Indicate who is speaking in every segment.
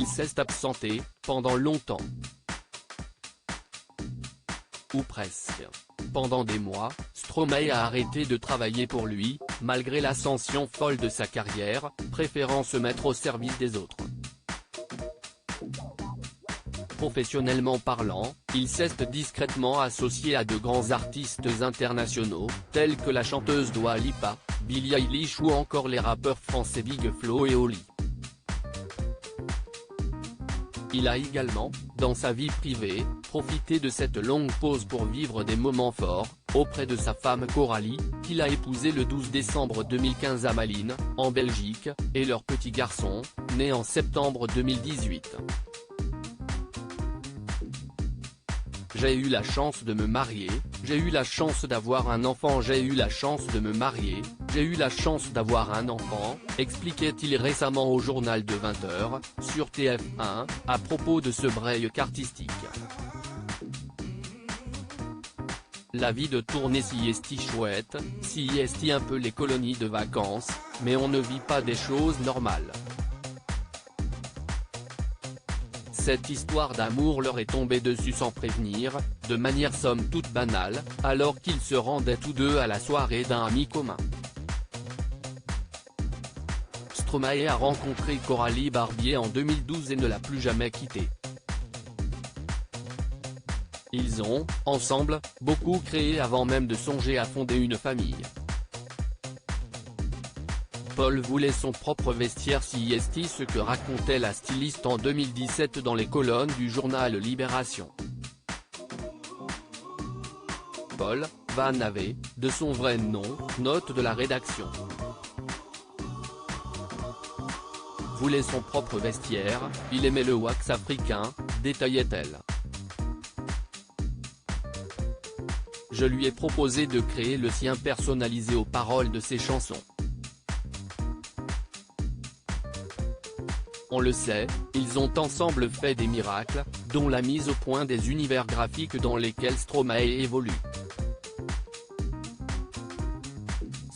Speaker 1: il s'est absenté, pendant longtemps. Ou presque. Pendant des mois, Stromae a arrêté de travailler pour lui, malgré l'ascension folle de sa carrière, préférant se mettre au service des autres. Professionnellement parlant, il s'est discrètement associé à de grands artistes internationaux, tels que la chanteuse Dua Lipa, Billie Eilish ou encore les rappeurs français Big Flo et Oli. Il a également, dans sa vie privée, profité de cette longue pause pour vivre des moments forts, auprès de sa femme Coralie, qu'il a épousée le 12 décembre 2015 à Malines, en Belgique, et leur petit garçon, né en septembre 2018. J'ai eu la chance de me marier, j'ai eu la chance d'avoir un enfant, j'ai eu la chance de me marier, j'ai eu la chance d'avoir un enfant, expliquait-il récemment au journal de 20h, sur TF1, à propos de ce break artistique. La vie de tournée si est chouette, si est un peu les colonies de vacances, mais on ne vit pas des choses normales. Cette histoire d'amour leur est tombée dessus sans prévenir, de manière somme toute banale, alors qu'ils se rendaient tous deux à la soirée d'un ami commun. Stromae a rencontré Coralie Barbier en 2012 et ne l'a plus jamais quittée. Ils ont, ensemble, beaucoup créé avant même de songer à fonder une famille. Paul voulait son propre vestiaire si est ce que racontait la styliste en 2017 dans les colonnes du journal Libération. Paul Van Ave, de son vrai nom, note de la rédaction. Voulait son propre vestiaire, il aimait le wax africain, détaillait-elle. Je lui ai proposé de créer le sien personnalisé aux paroles de ses chansons. On le sait, ils ont ensemble fait des miracles, dont la mise au point des univers graphiques dans lesquels Stromae évolue.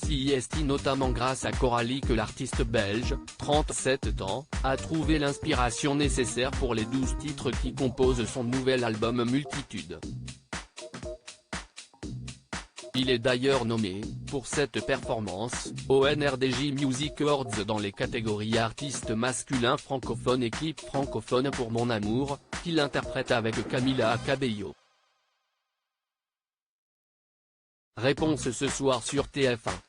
Speaker 1: Si est notamment grâce à Coralie que l'artiste belge, 37 ans, a trouvé l'inspiration nécessaire pour les 12 titres qui composent son nouvel album Multitude. Il est d'ailleurs nommé, pour cette performance, au NRDJ Music Awards dans les catégories artistes masculins francophones et clip francophone pour Mon Amour, qu'il interprète avec Camila Cabello. Réponse ce soir sur TF1.